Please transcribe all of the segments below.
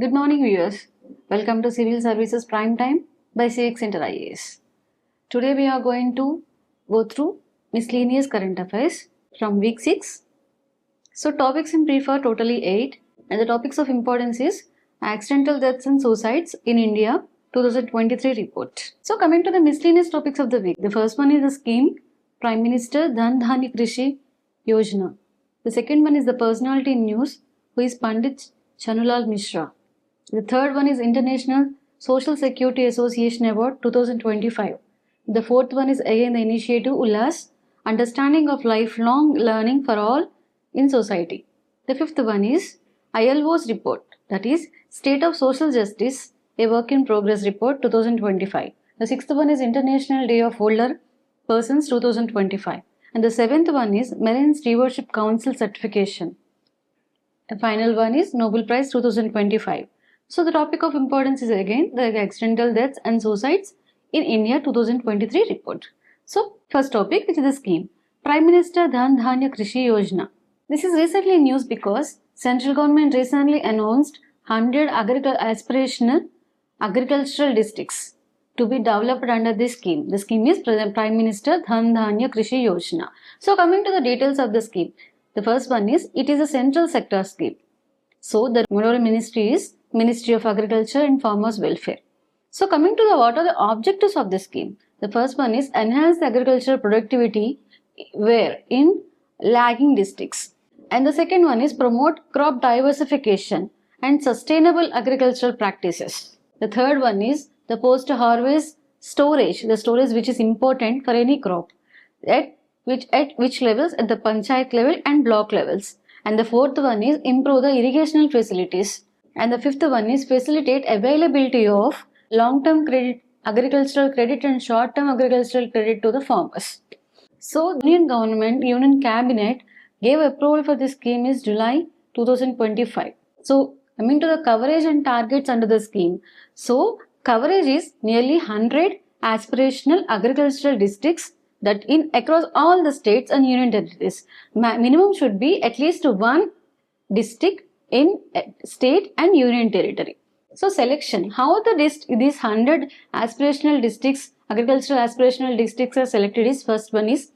Good morning viewers. Welcome to Civil Services Prime Time by CivicCentre IAS. Today we are going to go through miscellaneous current affairs from week 6. So topics in brief are totally 8 and the topics of importance is accidental deaths and suicides in India 2023 report. So coming to the miscellaneous topics of the week. The first one is the scheme Prime Minister Dhan-Dhaanya Krishi Yojana. The second one is the personality in news who is Pandit Chhannulal Mishra. The third one is International Social Security Association Award 2025. The fourth one is again the initiative ULLAS, Understanding of Lifelong Learning for All in Society. The fifth one is ILO's report, that is State of Social Justice, a Work in Progress report 2025. The sixth one is International Day of Older Persons 2025. And the seventh one is Marine Stewardship Council certification. The final one is Nobel Prize 2025. So the topic of importance is again the accidental deaths and suicides in India 2023 report. So first topic, which is the scheme Prime Minister Dhan-Dhaanya Krishi Yojana. This is recently news because central government recently announced 100 aspirational agricultural districts to be developed under this scheme. The scheme is Prime Minister Dhan-Dhaanya Krishi Yojana. So coming to the details of the scheme, the first one is it is a central sector scheme. So the ministry is Ministry of Agriculture and Farmers Welfare. So coming to what are the objectives of this scheme? The first one is enhance the agricultural productivity where in lagging districts. And the second one is promote crop diversification and sustainable agricultural practices. The third one is the post-harvest storage, the storage which is important for any crop. At which levels? At the panchayat level and block levels. And the fourth one is improve the irrigational facilities. And the fifth one is facilitate availability of long-term credit, agricultural credit and short-term agricultural credit to the farmers. So Union Cabinet gave approval for this scheme is July 2025. So coming to the coverage and targets under the scheme. So coverage is nearly 100 aspirational agricultural districts that in across all the states and union territories. Minimum should be at least one district in state and union territory. So selection, how these 100 aspirational districts, agricultural aspirational districts are selected is first one is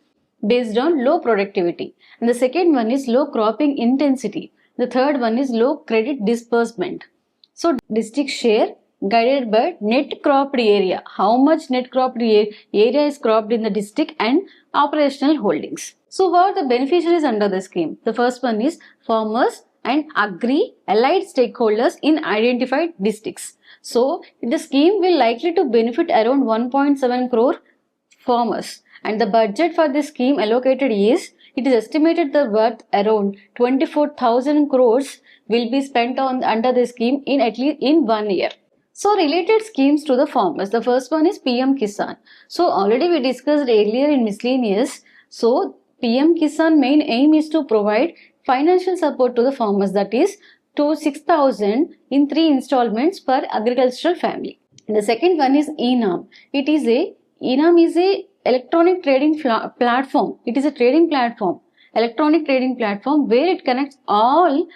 based on low productivity and the second one is low cropping intensity. The third one is low credit disbursement. So district share guided by net cropped area, how much net cropped area is cropped in the district and operational holdings. So who are the beneficiaries under the scheme? The first one is farmers and allied stakeholders in identified districts. So the scheme will likely to benefit around 1.7 crore farmers and the budget for this scheme allocated is, it is estimated the worth around 24,000 crores will be spent on under the scheme in at least in 1 year. So related schemes to the farmers, the first one is PM Kisan. So already we discussed earlier in miscellaneous. So PM Kisan main aim is to provide financial support to the farmers, that is to 6,000 in 3 installments per agricultural family. And the second one is ENAM. ENAM is a electronic trading platform. It is a trading platform, electronic trading platform where it connects all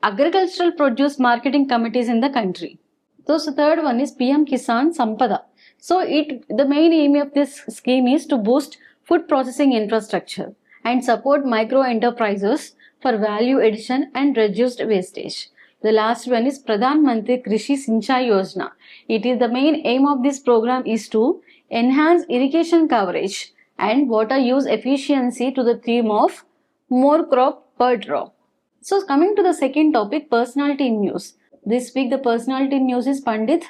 agricultural produce marketing committees in the country. So the third one is PM Kisan Sampada. So the main aim of this scheme is to boost food processing infrastructure and support micro enterprises for value addition and reduced wastage. The last one is Pradhan Mantri Krishi Sinchai Yojana. It is the main aim of this program is to enhance irrigation coverage and water use efficiency to the theme of more crop per drop. So coming to the second topic, personality in news. This week the personality in news is Pandit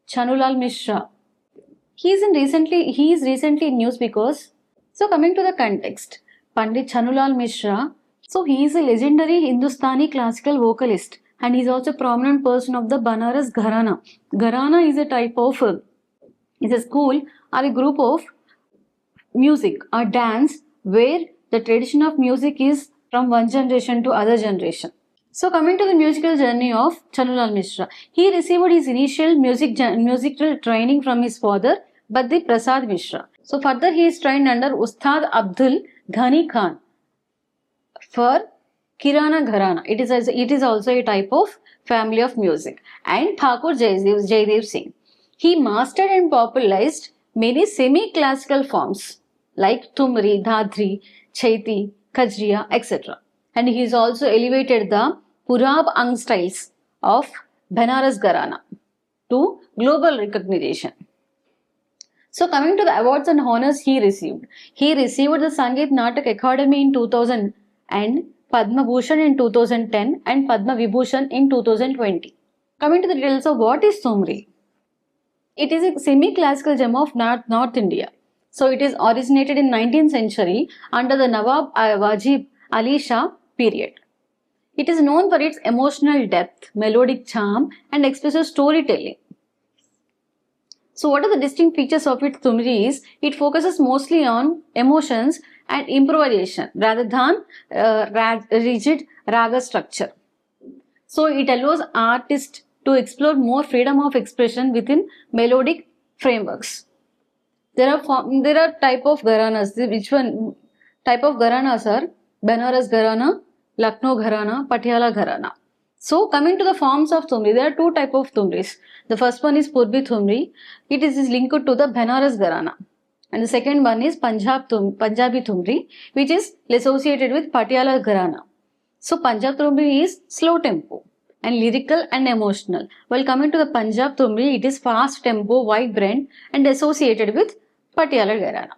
Chhannulal Mishra. He is recently in news because, so coming to the context, Pandit Chhannulal Mishra, so he is a legendary Hindustani classical vocalist and he is also a prominent person of the Banaras Gharana. Gharana is a type of, is a school or a group of music or dance where the tradition of music is from one generation to other generation. So coming to the musical journey of Chhannulal Mishra, he received his initial musical training from his father Badri Prasad Mishra. So further he is trained under Ustad Abdul Ghani Khan for Kirana Gharana. It is also a type of family of music. And Thakur Jaidev Singh. He mastered and popularized many semi-classical forms like Tumri, Dhadri, Chaiti, Khajriya, etc. And he has also elevated the Purab Ang styles of Banaras Gharana to global recognition. So coming to the awards and honors he received. He received the Sangeet Natak Academy in 2000 and Padma Bhushan in 2010 and Padma Vibhushan in 2020. Coming to the details of what is Tumri. It is a semi-classical gem of North India. So it is originated in 19th century under the Nawab Wajib Ali Shah period. It is known for its emotional depth, melodic charm and expressive storytelling. So what are the distinct features of its Tumri is, it focuses mostly on emotions and improvisation rather than rigid raga structure. So it allows artists to explore more freedom of expression within melodic frameworks. There are type of gharanas. Which one type of gharanas are Banaras Gharana, Lucknow Gharana, Patiala Gharana. So coming to the forms of Tumri, there are two type of Tumris. The first one is Purbi Tumri. It is linked to the Banaras Gharana. And the second one is Punjabi Tumri, which is associated with Patiala Gharana. So Punjab Tumri is slow tempo and lyrical and emotional. While coming to the Punjab Tumri, it is fast tempo, vibrant and associated with Patiala Gharana.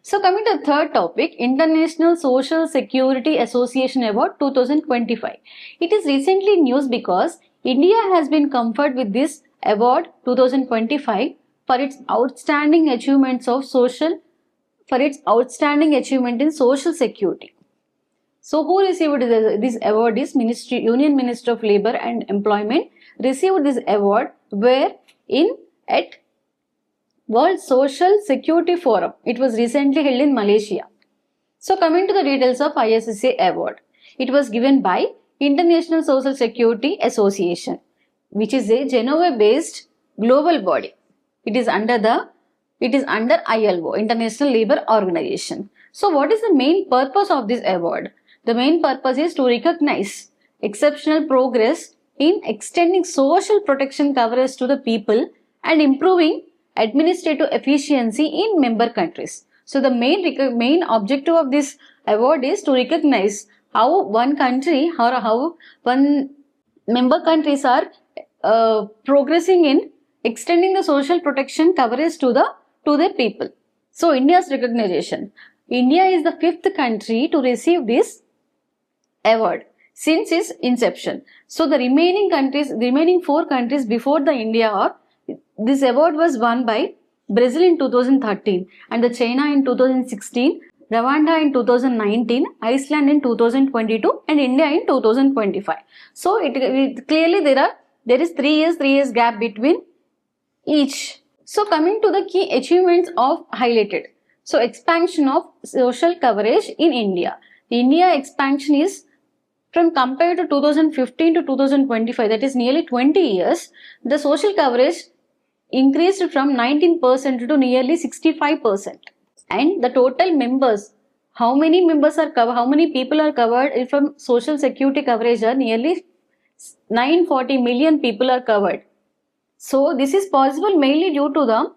So coming to the third topic, International Social Security Association Award 2025. It is recently news because India has been conferred with this award 2025 for its outstanding achievements in social security. So who received this award is Union Minister of Labour and Employment received this award at World Social Security Forum. It was recently held in Malaysia. So coming to the details of ISSA Award. It was given by International Social Security Association, which is a Geneva-based global body. It is under ILO, International Labour Organization. So what is the main purpose of this award? The main purpose is to recognize exceptional progress in extending social protection coverage to the people and improving administrative efficiency in member countries. So the main objective of this award is to recognize how one country or how one member countries are progressing in extending the social protection coverage to the people. So India's recognition. India is the 5th country to receive this award since its inception. So the remaining 4 countries before the India are, this award was won by Brazil in 2013 and the China in 2016, Rwanda in 2019, Iceland in 2022 and India in 2025. So it clearly there is 3 years gap between each. So coming to the key achievements of highlighted. So expansion of social coverage in India. India expansion is from compared to 2015 to 2025, that is nearly 20 years, the social coverage increased from 19% to nearly 65%. And the total members, how many people are covered from social security coverage are nearly 940 million people are covered. So this is possible mainly due to the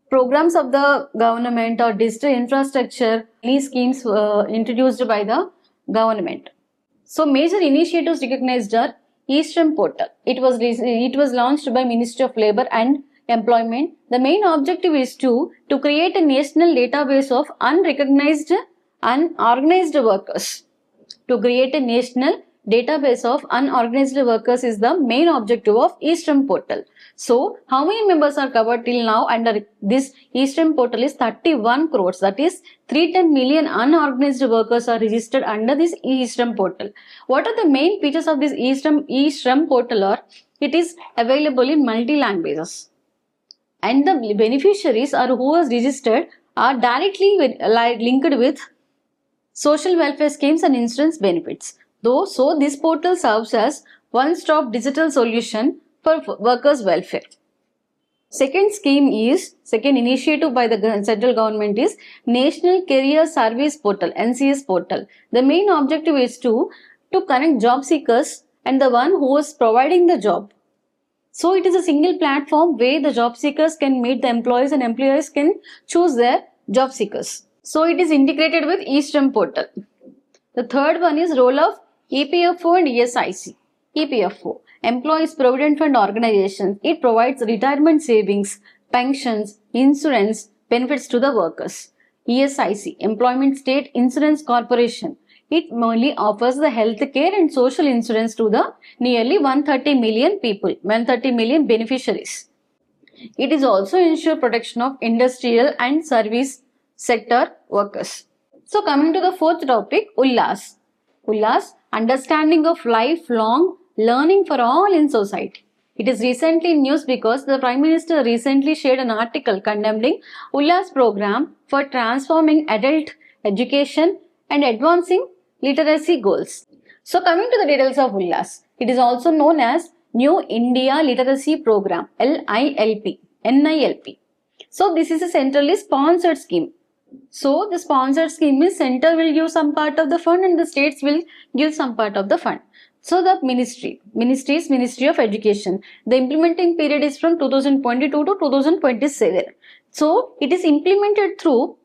programs of the government or digital infrastructure, these schemes introduced by the government. So major initiatives recognized are E-Shram portal. It was launched by Ministry of Labour and Employment. The main objective is to create a national database of unorganized workers. To create a national database of unorganized workers is the main objective of E-Shram portal. So, how many members are covered till now under this E-Shram portal is 31 crores. That is 310 million unorganized workers are registered under this E-Shram portal. What are the main features of this E-Shram portal? It is available in multi languages. And the beneficiaries who was registered are directly linked with social welfare schemes and insurance benefits. So this portal serves as one-stop digital solution for workers' welfare. Second initiative by the central government is National Career Service Portal, NCS portal. The main objective is to to connect job seekers and the one who is providing the job. So it is a single platform where the job seekers can meet the employees and employers can choose their job seekers. So it is integrated with eSTEM portal. The third one is role of EPFO and ESIC. EPFO, Employees Provident Fund Organization. It provides retirement savings, pensions, insurance, benefits to the workers. ESIC, Employment State Insurance Corporation. It mainly offers the health care and social insurance to the nearly 130 million people, 130 million beneficiaries. It is also ensure protection of industrial and service sector workers. So coming to the fourth topic, ULLAS. ULLAS, Understanding of Lifelong Learning for All in Society. It is recently in news because the Prime Minister recently shared an article condemning ULLAS program for transforming adult education and advancing literacy goals. So coming to the details of ULLAS, it is also known as New India Literacy Program, NILP. So this is a centrally sponsored scheme. So the sponsored scheme is center will give some part of the fund and the states will give some part of the fund. So the Ministry of Education. The implementing period is from 2022 to 2027. So it is implemented through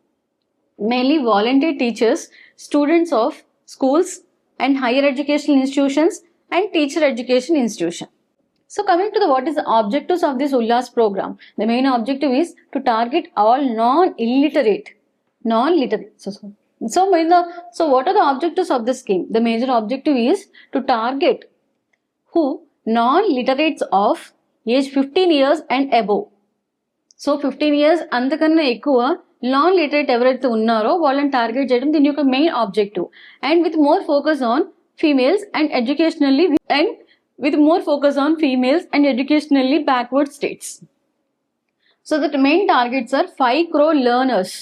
mainly volunteer teachers, students of schools and higher educational institutions and teacher education institution. So coming to the what is the objectives of this ULLAS program. The main objective is to target all non-literate. So what are the objectives of the scheme? The major objective is to target who non-literates of age 15 years and above. So 15 years అంతకన్నా ఎక్కువ non literate ఎవరైతే ఉన్నారో వాళ్ళని target చేయడం దీని యొక్క main objective and with more focus on females and educationally backward states. So the main targets are 5 crore learners,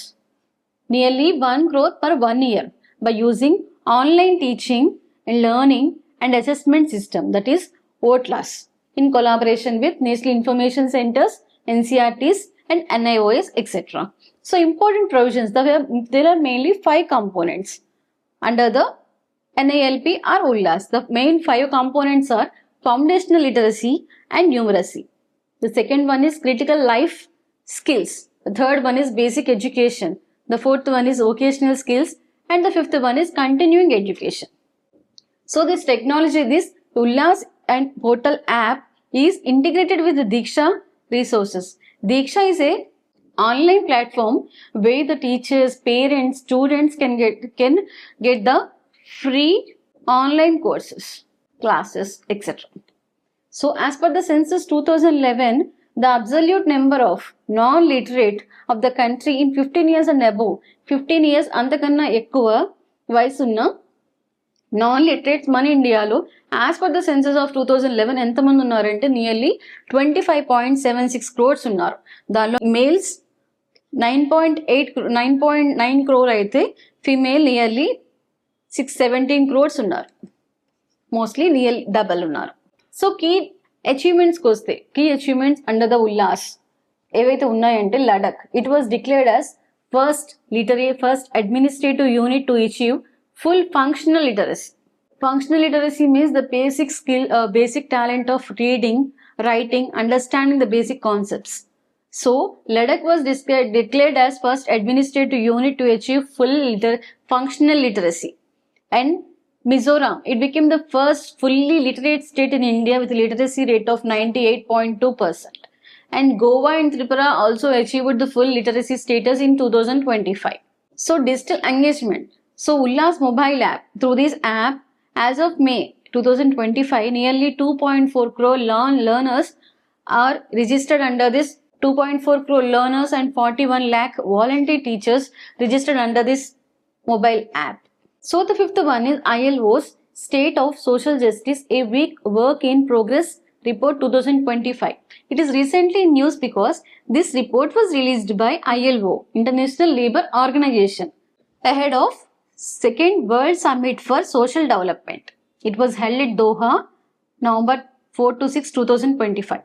nearly 1 crore per 1 year by using online teaching and learning and assessment system, that is ULLAS, in collaboration with National Information Centers, NCRTs and NIOS, etc. So important provisions, there are mainly 5 components under the NILP or ULLAS. The main 5 components are foundational literacy and numeracy. The second one is critical life skills. The third one is basic education. The fourth one is vocational skills and the fifth one is continuing education. So this technology, this ULLAS and portal app is integrated with the Diksha resources. Diksha is a online platform where the teachers, parents, students can get the free online courses, classes, etc. So as per the census 2011, the absolute number of non-literate of the country in 15 years and above, 15 years అంతకన్నా ఎక్కువ వయసున్న non-literates మన ఇండియాలో as per the census of 2011 ఎంతమంది ఉన్నారంటే nearly 25.76 crores ఉన్నారు. దానిలో males 9.9 crore అయితే ఫీమేల్ నియర్లీ 617 crores ఉన్నారు. మోస్ట్లీ నియర్లీ డబల్ ఉన్నారు. సో కీ అచీవ్మెంట్స్కి వస్తే key achievements under the ULLAS ఏవైతే ఉన్నాయంటే Ladakh, it was declared as first administrative unit to achieve full functional literacy. Functional literacy means the basic skill, basic talent of reading, writing, understanding the basic concepts. So, Ladakh was declared as first administrative unit to achieve full functional literacy. And Mizoram, it became the first fully literate state in India with a literacy rate of 98.2%. And Goa and Tripura also achieved the full literacy status in 2025. So, digital engagement. So ULLAS mobile app, through this app, as of May 2025, nearly 2.4 crore learners are registered under this 2.4 crore learners and 41 lakh volunteer teachers registered under this mobile app. So the fifth one is ILO's State of Social Justice, a week work in progress report 2025. It is recently in news because this report was released by ILO, International Labour Organization, ahead of Second World Summit for Social Development. It was held at Doha, November 4 to 6, 2025.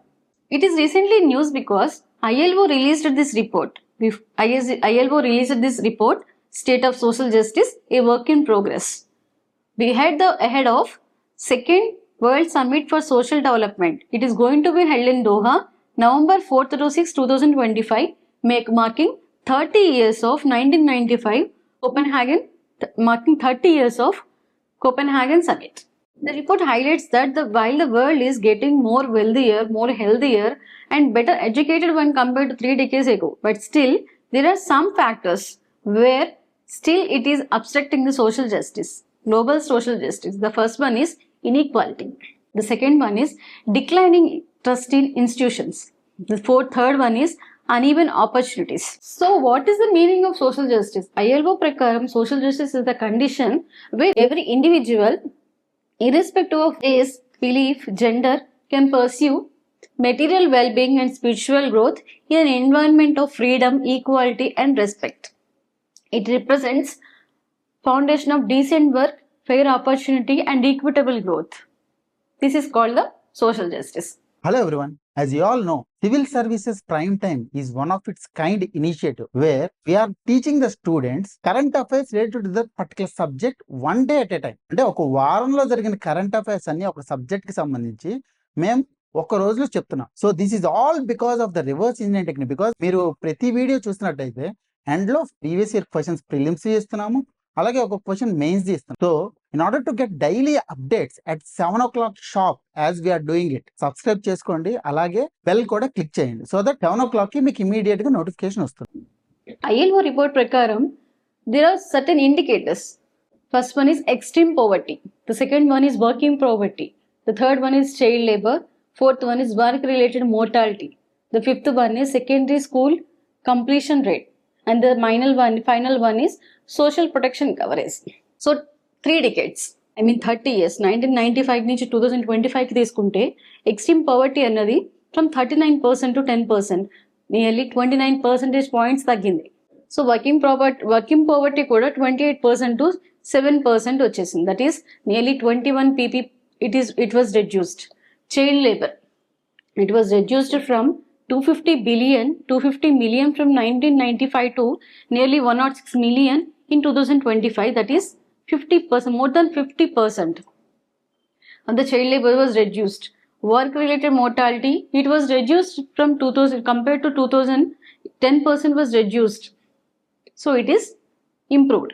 It is recently in news because ILO released this report. ILO released this report, State of Social Justice, a work in progress. ahead of second World Summit for Social Development. It is going to be held in Doha, November 4th to 6th, 2025, marking 30 years of 1995 Copenhagen, marking 30 years of Copenhagen Summit. The report highlights that while the world is getting more wealthier, more healthier, and better educated when compared to 3 decades ago, but still there are some factors where still it is obstructing the social justice, global social justice. The first one is inequality. The second one is declining trust in institutions. The third one is uneven opportunities. So what is the meaning of social justice? ILO prakaram, social justice is the condition where every individual, irrespective of race, belief, gender, can pursue material well-being and spiritual growth in an environment of freedom, equality and respect. It represents foundation of decent work, fair opportunity and equitable growth. This is called the social justice. Hello everyone. As you all know, Civil Services Prime Time is one of its kind initiative where we are teaching the students current affairs related to that particular subject one day at a time. అంటే ఒక వారంలో జరిగిన current affairs అన్ని ఒక subject కి సంబంధించి మేము ఒక రోజులో చెప్తున్నాం. So this is all because of the reverse engineering technique. Because మీరు ప్రతి వీడియో చూసినట్టయితే ఎండ్ లో ప్రీవియస్ ఇయర్ క్వశ్చన్స్ ప్రిలిమ్స్ చేస్తున్నాము, అలాగే ఒక క్వశ్చన్ మెయిన్స్ చేస్తున్నాం. So in order to get daily updates at 7 o'clock sharp as we are doing it, subscribe చేసుకోండి, అలాగే బెల్ కూడా క్లిక్ చేయండి so that 7 o'clock కి మీకు immediate గా నోటిఫికేషన్ వస్తుంది. ILO report prakaram there are certain indicators. First one is extreme poverty, the second one is working poverty, the third one is child labor, fourth one is work related mortality, the fifth one is secondary school completion rate, and the final one is social protection coverage. So 3 decades, 30 years, 1995 నుంచి 2025 కి తీసుకుంటే extreme poverty అన్నది from 39% to 10%, nearly 29 percentage points తగ్గింది. So working poverty కూడా 28% to 7% వచ్చేసింది. That is nearly 21 pp it was reduced. Child labor, it was reduced from 250 million from 1995 to nearly 106 million in 2025. That is 50%, more than 50%. And the child labor was reduced. Work related mortality, it was reduced from 2000 compared to 2000, 10% was reduced. So it is improved.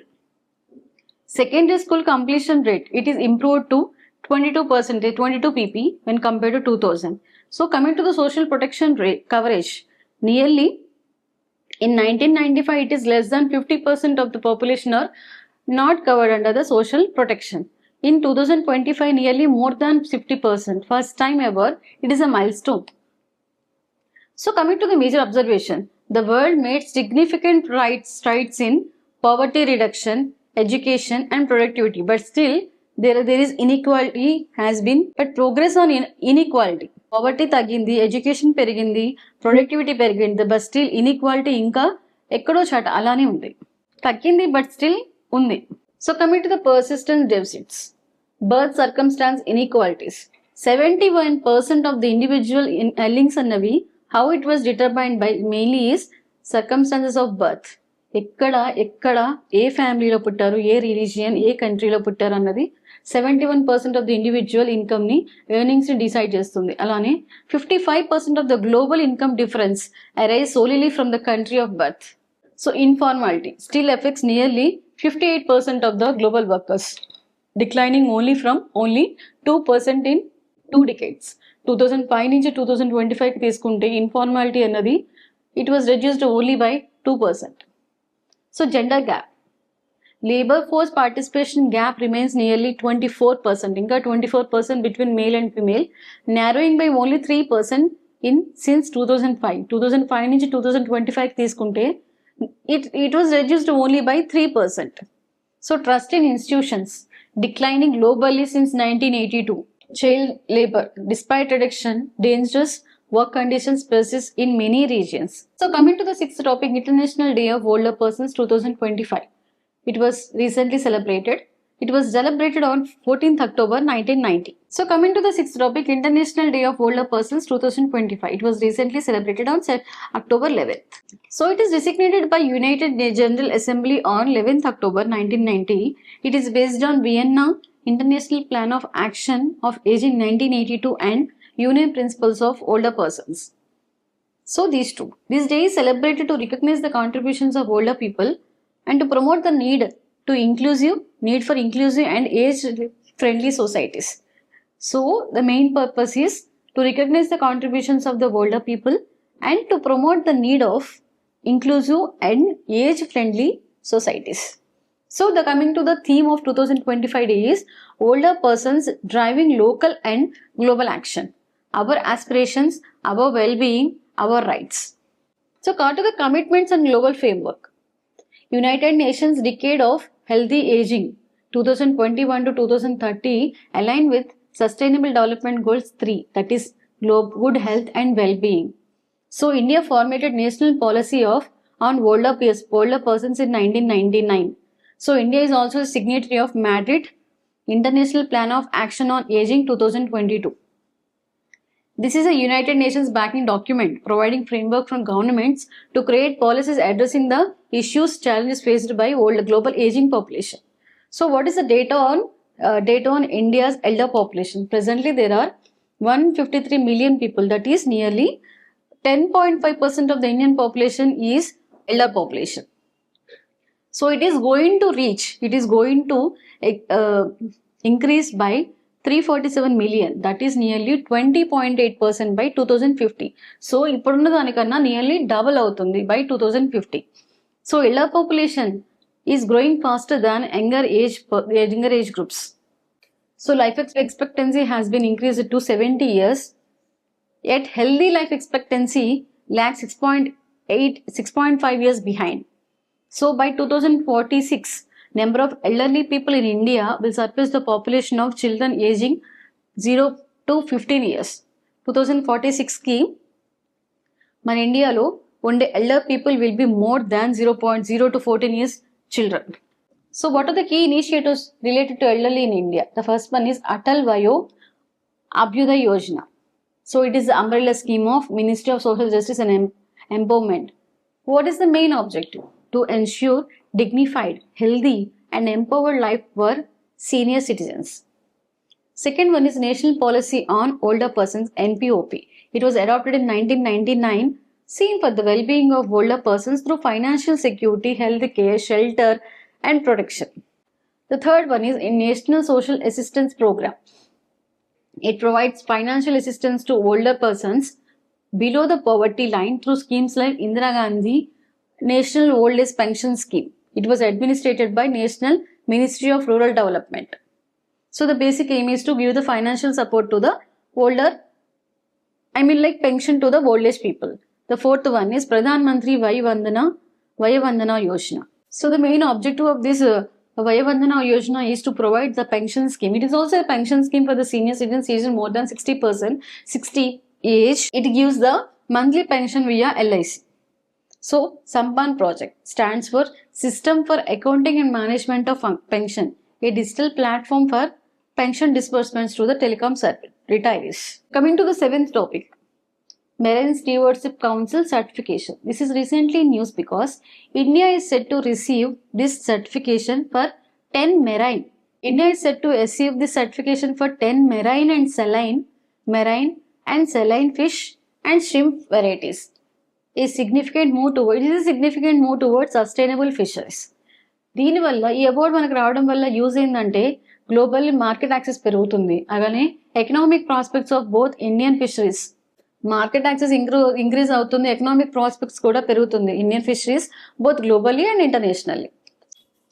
Secondary school completion rate, it is improved to 22%, 22 pp when compared to 2000. So coming to the social protection rate coverage, nearly in 1995 it is less than 50% of the population are not covered under the social protection. In 2025 nearly more than 50%, first time ever, it is a milestone. So coming to the major observation, the world made significant strides in poverty reduction, education and productivity, but still there is inequality has been, but progress on inequality. Poverty తగ్గింది, education పెరిగింది, productivity పెరిగింది, but still inequality ఇంకా ఎక్కడో చాట అలానే ఉంది, తగ్గింది but still ఉంది. So coming to the persistent deficits, birth circumstances inequalities, 71% of the individual earnings అన్నవి how it was determined by mainly is circumstances of birth. ఎక్కడ ఏ ఫ్యామిలీలో పుట్టారు, ఏ రిలీజియన్, ఏ కంట్రీలో పుట్టారు అన్నది 71% ఆఫ్ ది ఇండివిజువల్ ఇన్కమ్ ని ఎర్నింగ్స్ ని డిసైడ్ చేస్తుంది. అలానే 55% of the global income difference arise solely from the country of birth. So informality still affects nearly 58% of the global workers, declining only 2% in 2 decades. 2005 నుంచి 2025 కి తీసుకుంటే informality అన్నది it was reduced only by 2%. So gender gap, labor force participation gap remains nearly 24%, ఇంకా 24% between male and female, narrowing by only 3% since 2005. 2005 నుంచి 2025 కి తీసుకుంటే it was reduced only by 3%. So trust in institutions declining globally since 1982. Child labor, despite reduction, dangerous work conditions persist in many regions. So coming to the sixth topic, International Day of Older Persons 2025. It was recently celebrated. It was celebrated on 14th October 1990. So coming to the sixth topic, International Day of Older Persons 2025. It was recently celebrated on October 11th. So it is designated by United General Assembly on 11th October 1990. It is based on Vienna International Plan of Action of Aging 1982 and Union Principles of Older Persons. So these two. This day is celebrated to recognize the contributions of older people and to promote the need for inclusive and age-friendly societies. So the main purpose is to recognize the contributions of the older people and to promote the need of inclusive and age-friendly societies. So coming to the theme of 2025 day is older persons driving local and global action. Our aspirations, our well-being, our rights. So come to the commitments and global framework. United Nations Decade of Healthy Aging 2021 to 2030 align with Sustainable Development Goals 3, that is good health and well-being. So India formulated national policy on older persons in 1999. So India is also a signatory of Madrid International Plan of Action on Aging 2022. This is a United Nations backing document providing framework from governments to create policies addressing the challenges faced by global aging population. So what is the data on India's elder population? Presently there are 153 million people, that is nearly 10.5% of the Indian population is elder population. So it is going to increase by 347 million, that is nearly 20.8% by 2050. So ippudunna danikanna nearly double avutundi by 2050. So elder population is growing faster than younger age groups. So life expectancy has been increased to 70 years. Yet healthy life expectancy lags 6.5 years behind. So by 2046, number of elderly people in India will surpass the population of children aging 0 to 15 years. 2046 ki మన ఇండియాలో ఉండే elder people will be more than 0.0 to 14 years children. So what are the key initiatives related to elderly in India? The first one is Atal Vayo Abhyuday Yojana. So it is the umbrella scheme of Ministry of Social Justice and Empowerment. What is the main objective? To ensure dignified, healthy and empowered life for senior citizens. Second one is National Policy on Older Persons, NPOP. It was adopted in 1999, seen for the well-being of older persons through financial security, health care, shelter and protection. The third one is a National Social Assistance Program. It provides financial assistance to older persons below the poverty line through schemes like Indira Gandhi National Old Age Pension Scheme. It was administered by National Ministry of Rural Development. So the basic aim is to give the financial support to the pension to the old age people. The fourth one is Pradhan Mantri Vaya Vandana Yojana. So the main objective of this Vaya Vandana Yojana is to provide the pension scheme. It is also a pension scheme for the senior citizens aged more than 60 age. It gives the monthly pension via LIC. So Sampan project stands for System for Accounting and Management of Pension, a digital platform for pension disbursements to the telecom retirees. Coming to the seventh topic, Marine Stewardship Council certification. This is recently in news because India is set to receive this certification for 10 marine. India is set to receive this certification for 10 marine and saline fish and shrimp varieties. It is a significant move towards sustainable fisheries. దీని వల్ల ఈ award మనకు రావడం వల్ల use ఏంటంటే global market access పెరుగుతుంది, అలానే economic prospects of both Indian fisheries market access increase అవుతుంది, ఎకనామిక్ ప్రాస్పెక్ట్స్ కూడా పెరుగుతుంది Indian fisheries both globally and internationally.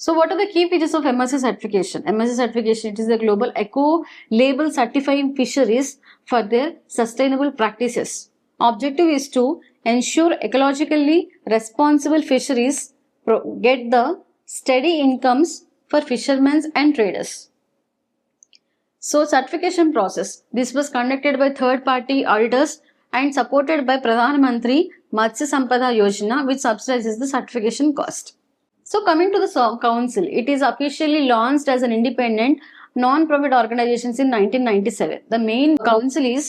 So what are the key features of MSC certification? MSC certification, it is a global eco-label certifying fisheries for their sustainable practices. Objective is to ensure ecologically responsible fisheries get the steady incomes for fishermen and traders. So certification process, this was conducted by third party auditors and supported by Pradhan Mantri Matsya Sampada Yojana, which subsidizes the certification cost. So coming to the council, it is officially launched as an independent non-profit organization in 1997. The main council is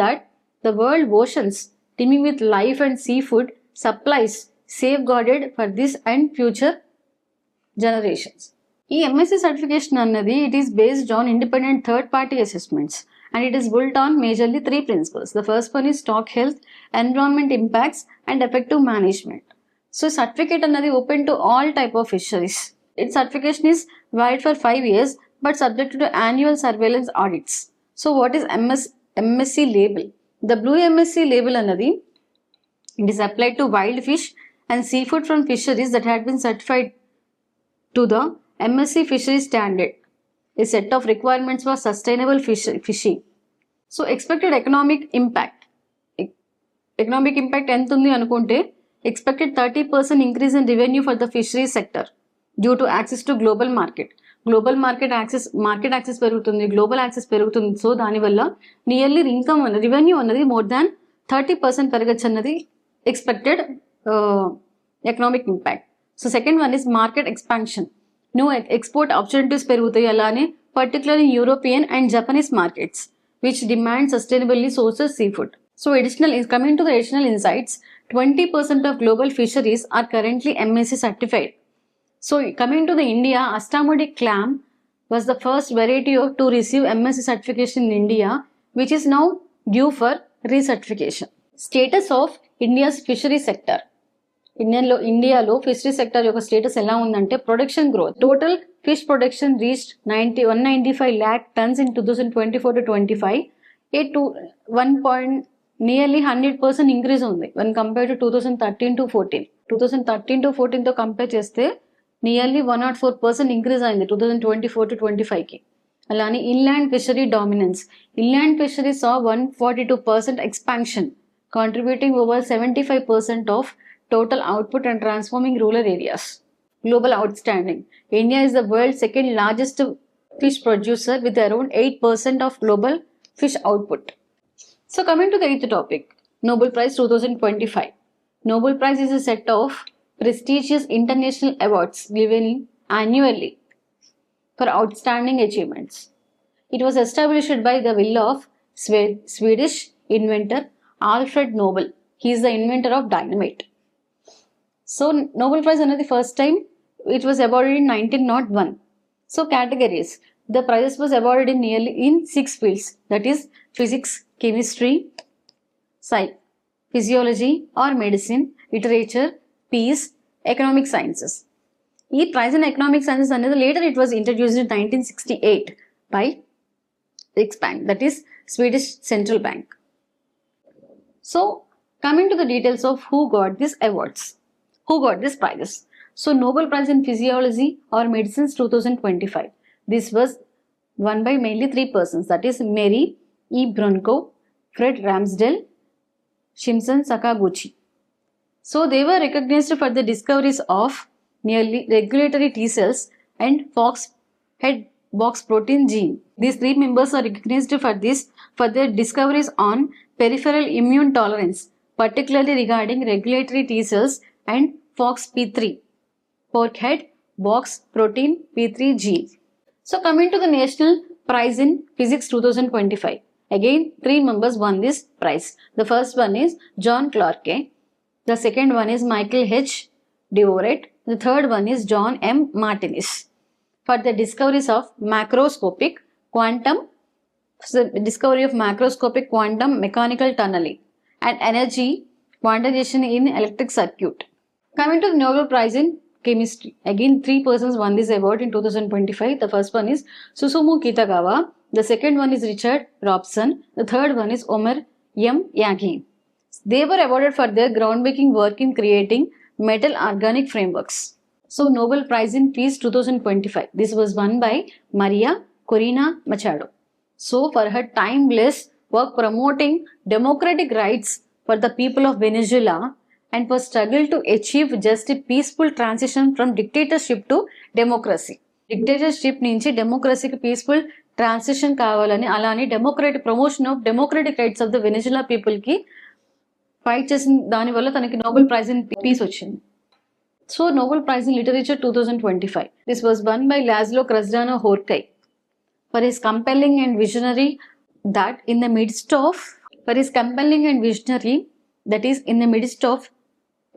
that the world oceans teeming with life and seafood supplies safeguarded for this and future generations. ఈ MSc certification అన్నది it is based on independent third party assessments and it is built on majorly 3 principles. The first one is stock health, environment impacts and effective management. So certificate అన్నది open to all type of fisheries. Its certification is valid for 5 years but subject to annual surveillance audits. So what is MSc label? The blue MSc label అన్నది it is applied to wild fish and seafood from fisheries that had been certified to the MSc Fisheries Standard, a set of requirements for sustainable fishing. So expected economic impact. Economic impact ఎంత ఉంది అనుకుంటే expected 30% increase in revenue for the fisheries sector due to access to global market. Global market access పెరుగుతుంది, global access పెరుగుతుంది. So దానివల్ల nearly income revenue అన్నది more than 30% పెరగచ్చు అన్నది expected economic impact. So second one is market expansion. New export opportunities పెరుగుతాయి. అలానే particular in European and Japanese markets which demand sustainably sources seafood. So coming to the additional insights, 20% of global fisheries are currently MSc certified. So coming to the India, Astamudi clam was the first variety to receive MSc certification in India, which is now due for recertification. Status of India's fishery sector. ఇండియాలో fishery sector యొక్క status ఎలా ఉందంటే production growth. Total fish production reached 195 lakh tons in 2024-25. Nearly 100% increase ఉంది when compared to 2013-14. 2013-14తో compare చేస్తే nearly 104% increase అయింది 2024-25కి. అలానే inland fishery dominance. Inland fishery saw 142% expansion, contributing over 75% of total output and transforming rural areas. Global outstanding. India is the world's second largest fish producer with around 8% of global fish output. So coming to the eighth topic, Nobel Prize 2025. Nobel Prize is a set of prestigious international awards given annually for outstanding achievements. It was established by the will of Swedish inventor Alfred Nobel. He is the inventor of dynamite. So Nobel Prize another first time it was awarded in 1901. So categories. The prize was awarded in 6 fields, that is physics, chemistry, physiology or medicine, literature, peace, economic sciences. This prize in economic sciences another later it was introduced in 1968 by Riksbank, that is Swedish Central Bank. So coming to the details of who got these awards. Who got these prizes? So Nobel Prize in Physiology or Medicine 2025. This was won by mainly 3 persons, that is Mary E. Brunko, Fred Ramsdell, Shimon Sakaguchi. So they were recognized for the discoveries of nearly regulatory T cells and head box protein gene. These 3 members are recognized for their discoveries on peripheral immune tolerance, particularly regarding regulatory T cells and FOXP3, pork head box protein P3 gene. So coming to the National Prize in Physics 2025. Again 3 members won this prize. The first one is John Clarke. The second one is Michael H. Devoret. The third one is John M. Martinez for the discoveries of macroscopic quantum mechanical tunneling and energy quantization in electric circuit. Coming to the Nobel Prize in Chemistry. Again 3 persons won this award in 2025. The first one is Susumu Kitagawa. The second one is Richard Robson. The third one is Omer M. Yagi. They were awarded for their groundbreaking work in creating metal organic frameworks. So Nobel Prize in Peace 2025. This was won by Maria Corina Machado. So for her timeless work promoting democratic rights for the people of Venezuela and for struggle to achieve just a peaceful transition from dictatorship to democracy. Dictatorship నుంచి డెమోక్రసీకి peaceful transition కావాలని, అలానే promotion of democratic rights of the Venezuela people కి fight చేసిన దానివల్ల తనకి Nobel prize in peace వచ్చింది. So Nobel prize in literature 2025. This was won by Laszlo Krasznahorkai for his compelling and visionary that in the midst of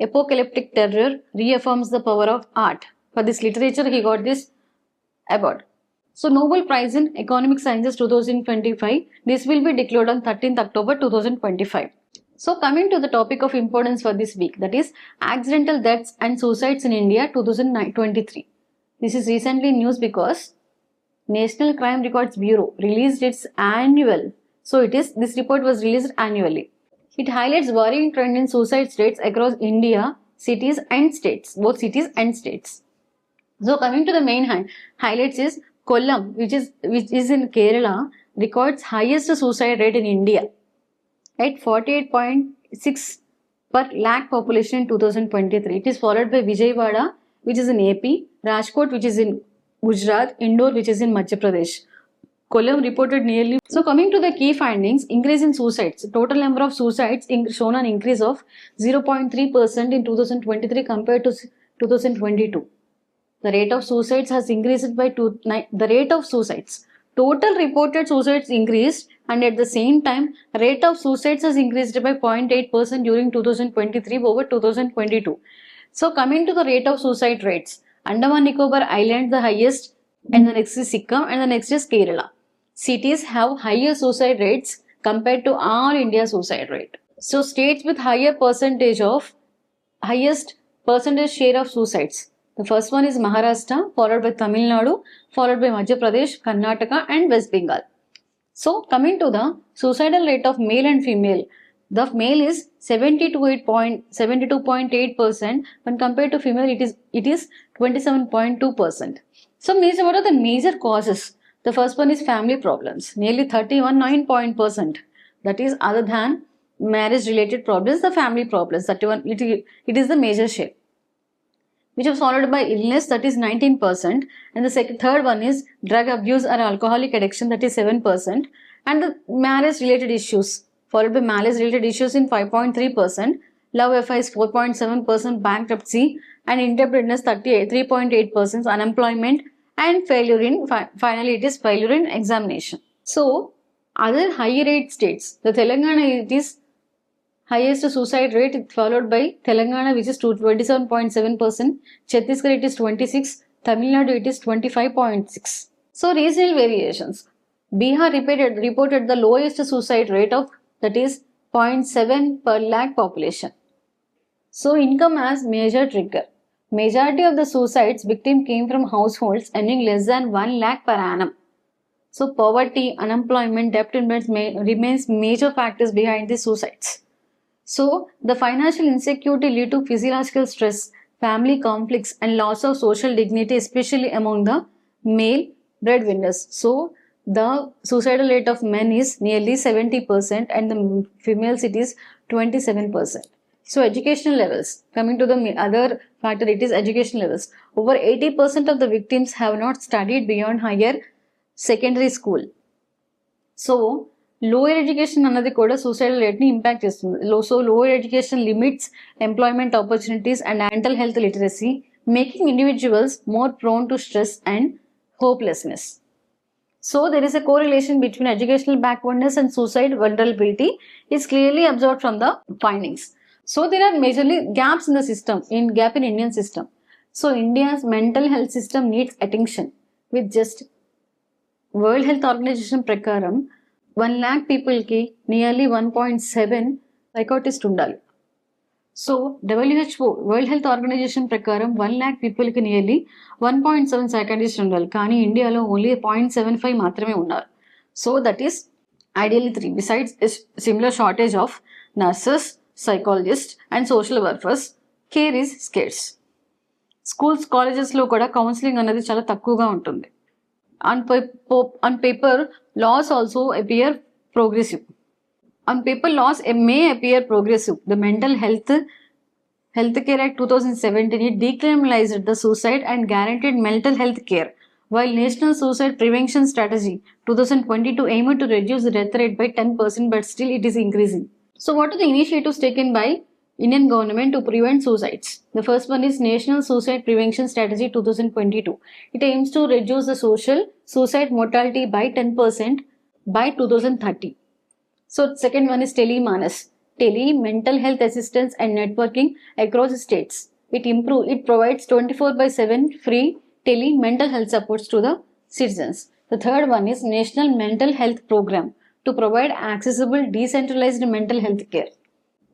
apocalyptic terror reaffirms the power of art. For this literature he got this Award. So Nobel Prize in Economic Sciences 2025, this will be declared on 13th October 2025. So coming to the topic of importance for this week, that is accidental deaths and suicides in India 2023. This is recently news because National Crime Records Bureau released its annual. So this report was released annually. It highlights worrying trend in suicide rates across India, cities and states, both cities and states. So coming to the main highlights is Kollam, which is in Kerala, records highest suicide rate in India at 48.6 per lakh population in 2023. It is followed by Vijayawada, which is in AP, Rajkot, which is in Gujarat, Indore, which is in Madhya Pradesh. Kollam reported nearly. So coming to the key findings, increase in suicides. Total number of suicides shown an increase of 0.3% in 2023 compared to 2022. The rate of suicides has increased by the rate of suicides. Total reported suicides increased, and at the same time, rate of suicides has increased by 0.8% during 2023 over 2022. So coming to the rate of suicide rates, Andaman Nicobar Island the highest, and the next is Sikkim, and the next is Kerala. Cities have higher suicide rates compared to all India suicide rate. So states with highest percentage share of suicides. The first one is Maharashtra, followed by Tamil Nadu, followed by Madhya Pradesh, Karnataka and West Bengal. So coming to the suicidal rate of male and female, the male is 72.8% when compared to female it is 27.2%. So what are the major causes? The first one is family problems, nearly 31.9%. That is other than marriage related problems, the family problems, it is the major share, which is followed by illness, that is 19%, and the third one is drug abuse or alcoholic addiction, that is 7%, and the marriage related issues, followed by marriage related issues in 5.3%, love affairs 4.7%, bankruptcy and indebtedness 3.8%, unemployment and failure in finally it is failure in examination. So other high rate states, the Telangana it is highest suicide rate, followed by Telangana which is 27.7%, Chhattisgarh it is 26%, Tamil Nadu it is 25.6%. So regional variations. Bihar reported the lowest suicide rate of, that is 0.7 per lakh population. So income as major trigger. Majority of the suicides victim came from households earning less than 1 lakh per annum. So poverty, unemployment, debt remains major factors behind the suicides. So the financial insecurity lead to physiological stress, family conflicts and loss of social dignity, especially among the male breadwinners. So the suicidal rate of men is nearly 70% and the females it is 27%. So educational levels, coming to the other factor, it is education levels. Over 80% of the victims have not studied beyond higher secondary school. So lower education another kuda suicidal rate ni impact chestundi. So lower education limits employment opportunities and mental health literacy, making individuals more prone to stress and hopelessness. So there is a correlation between educational backwardness and suicide vulnerability is clearly observed from the findings. So there are majorly gaps in the system, gap in Indian system. So India's mental health system needs attention, with just World Health Organization prakaram 1 lakh people ki nearly 1.7 psychiatrist undali. So WHO World Health Organization prakaram 1 lakh people ki nearly 1.7 psychiatrists undali. Kani India lo only 0.75 matrame unnaru. So that is ideally 3. Besides a similar shortage of nurses, psychologists and social workers, care is scarce. Schools, colleges lo kuda counseling anadi chala takkuva untundi. On paper, laws also appear progressive. On paper, laws may appear progressive. The Mental Health Care Act 2017 decriminalized the suicide and guaranteed mental health care, while National Suicide Prevention Strategy 2022 aimed to reduce the death rate by 10%, but still it is increasing. So what are the initiatives taken by Indian government to prevent suicides? The first one is National Suicide Prevention Strategy 2022. It aims to reduce the suicide mortality by 10% by 2030. So second one is Telemanas, mental health assistance and networking across states. It provides 24/7 free tele mental health supports to the citizens. The third one is National Mental Health Program to provide accessible decentralized mental health care.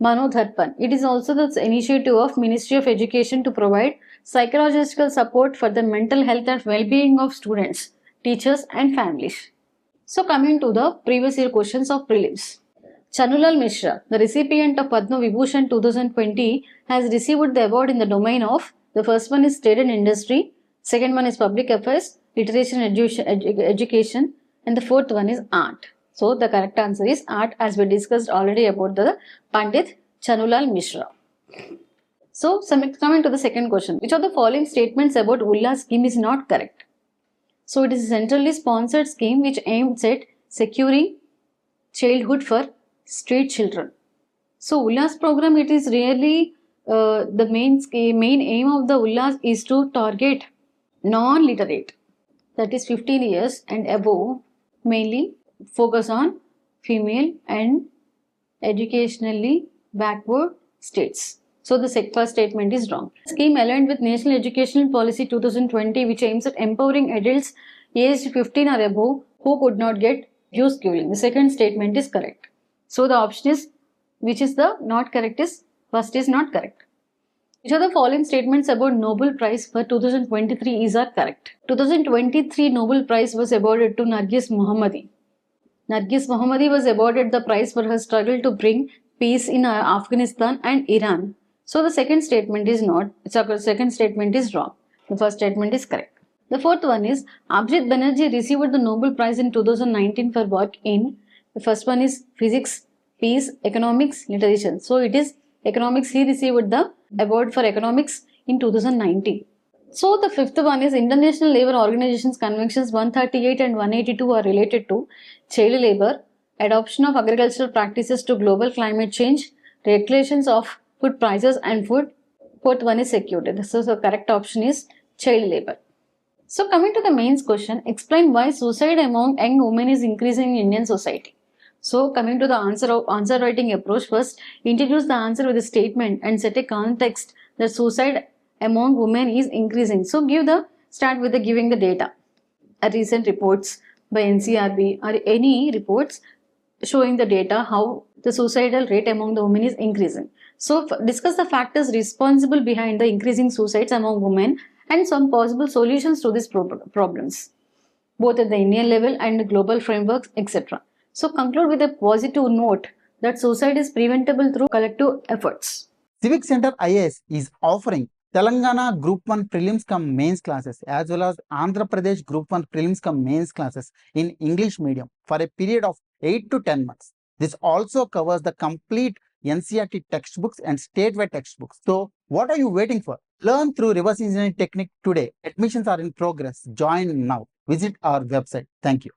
Manodharpan. It is also the initiative of Ministry of Education to provide psychological support for the mental health and well-being of students, teachers and families. So coming to the previous year questions of prelims. Chhannulal Mishra, the recipient of Padma Vibhushan 2020, has received the award in the domain of, the first one is trade and industry, second one is public affairs, literature and education, and the fourth one is art. So the correct answer is art, as we discussed already about the Pandit Chhannulal Mishra. So coming to the second question, which of the following statements about ULLAS scheme is not correct? So it is a centrally sponsored scheme which aims at securing childhood for street children. So ULLAS program, it is really the main aim of the ULLAS is to target non-literate, that is 15 years and above, mainly focus on female and educationally backward states. So the first statement is wrong. Scheme aligned with National Educational Policy 2020, which aims at empowering adults aged 15 or above who could not get due schooling. The second statement is correct. So the option is, which is the not correct is, first is not correct. Which of the following statements about Nobel Prize for 2023 is are correct? 2023 Nobel Prize was awarded to Nargis Mohammadi. Nargis Mohammadi was awarded the prize for her struggle to bring peace in Afghanistan and Iran. So the second statement is not, second statement is wrong. The first statement is correct. The fourth one is, Abhijit Banerjee received the Nobel Prize in 2019 for work in, the first one is physics, peace, economics, literature. So it is economics, he received the award for economics in 2019. So the fifth one is International Labour Organization's Conventions 138 and 182 are related to child labour, adoption of agricultural practices to global climate change, regulations of food prices and food. Fourth one is security. So the correct option is child labour. So coming to the mains question, explain why suicide among young women is increasing in Indian society. So coming to the answer writing approach, first introduce the answer with a statement and set a context that suicide among women is increasing. So start with giving the data. Recent reports by NCRB or any reports showing the data how the suicidal rate among the women is increasing. So discuss the factors responsible behind the increasing suicides among women and some possible solutions to these problems, both at the Indian level and global frameworks, etc. So conclude with a positive note that suicide is preventable through collective efforts. CivicCentre IAS is offering Telangana Group 1 Prelims cum Mains classes as well as Andhra Pradesh Group 1 Prelims cum Mains classes in English medium for a period of 8 to 10 months. This also covers the complete NCERT textbooks and statewide textbooks. So what are you waiting for? Learn through reverse engineering technique today. Admissions are in progress. Join now. Visit our website. Thank you.